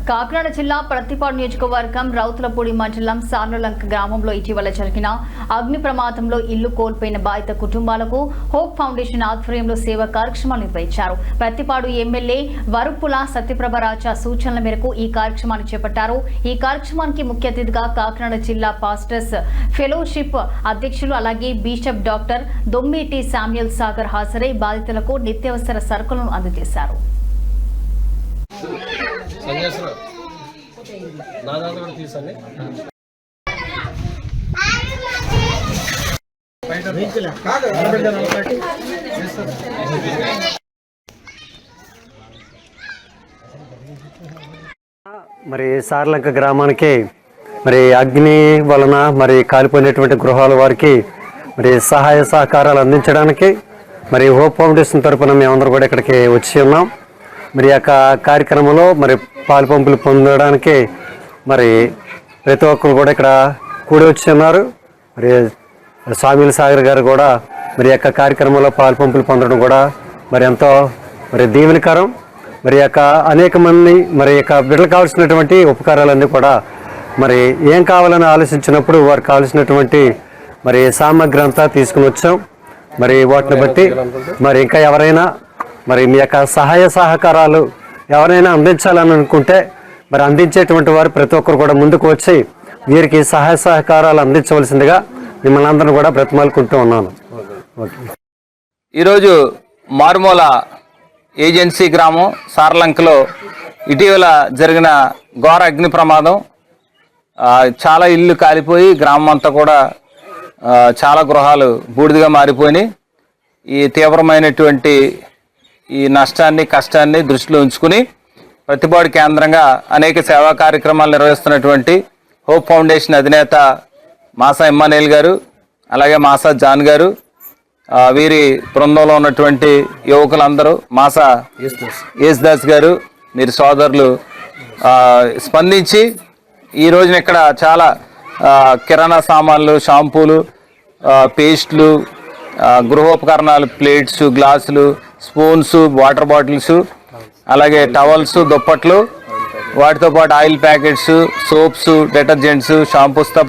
కాకినాడ జిల్లా ప్రతిపాడు నియోజకవర్గం రౌతులపూడి మండలం సార్లలంక గ్రామంలో ఇటీవల జరిగిన అగ్ని ప్రమాదంలో ఇల్లు కోల్పోయిన బాధిత కుటుంబాలకు హోప్ ఫౌండేషన్ ఆధ్వర్యంలో సేవా కార్యక్రమాలు నిర్వహించారు. ప్రతిపాడు ఎమ్మెల్యే వరుపుల సత్యప్రభరాజా సూచనల మేరకు ఈ కార్యక్రమాన్ని చేపట్టారు. ఈ కార్యక్రమానికి ముఖ్య అతిథిగా కాకినాడ జిల్లా పాస్టర్స్ ఫెలోషిప్ అధ్యక్షులు అలాగే bishop doctor Dommeti Samuel Sagar హాజరై బాధితులకు నిత్యావసర సరుకులను అందజేశారు. మరి సార్లంక గ్రామానికి మరి అగ్ని వలన మరి కాలిపోయినటువంటి గృహాల వారికి మరి సహాయ సహకారాలు అందించడానికి మరి హోప్ ఫౌండేషన్ తరఫున మేమందరూ కూడా ఇక్కడికి వచ్చి ఉన్నాం. మరి యొక్క కార్యక్రమంలో మరి పాలు పంపులు పొందడానికి మరి ప్రతి ఒక్కరు కూడా ఇక్కడ కూడి వచ్చి ఉన్నారు. మరి శామ్యుయల్ సాగర్ గారు కూడా మరి యొక్క కార్యక్రమంలో పాలు పంపులు పొందడం కూడా మరి ఎంతో మరి దీవెనకరం. మరి యొక్క అనేక మంది మరి యొక్క బిడ్డలకు కావాల్సినటువంటి ఉపకారాలన్నీ కూడా మరి ఏం కావాలని ఆలోచించినప్పుడు వారికి కావాల్సినటువంటి మరి సామగ్రి అంతా తీసుకుని వచ్చాం. మరి వాటిని బట్టి మరి ఇంకా ఎవరైనా మరి మీ యొక్క సహాయ సహకారాలు ఎవరైనా అందించాలని అనుకుంటే మరి అందించేటువంటి వారు ప్రతి ఒక్కరు కూడా ముందుకు వచ్చి వీరికి సహాయ సహకారాలు అందించవలసిందిగా మిమ్మల్ని అందరినీ కూడా బ్రతిమాలుకుంటూ ఉన్నాను. ఈరోజు మారుమూల ఏజెన్సీ గ్రామం సార్లంకలో ఇటీవల జరిగిన ఘోర అగ్ని ప్రమాదం, చాలా ఇళ్ళు కాలిపోయి గ్రామం అంతా కూడా చాలా గృహాలు బూడిదగా మారిపోయినాయి. ఈ తీవ్రమైనటువంటి ఈ నష్టాన్ని కష్టాన్ని దృష్టిలో ఉంచుకుని ప్రతిపాడు కేంద్రంగా అనేక సేవా కార్యక్రమాలు నిర్వహిస్తున్నటువంటి హోప్ ఫౌండేషన్ అధినేత మాసా ఇమ్మానుయేల్ గారు, అలాగే మాసా జాన్ గారు, వీరి బృందంలో ఉన్నటువంటి యువకులందరూ, మాసా యేసుదాస్ గారు, వీరి సోదరులు స్పందించి ఈ రోజున ఇక్కడ చాలా కిరాణా సామాన్లు, షాంపూలు, పేస్ట్లు, గృహోపకరణాలు, ప్లేట్స్, గ్లాసులు, స్పూన్స్, వాటర్ బాటిల్స్, అలాగే టవల్స్, దుప్పట్లు, వాటితో పాటు ఆయిల్ ప్యాకెట్స్, సోప్స్, డిటర్జెంట్స్, షాంపూస్తో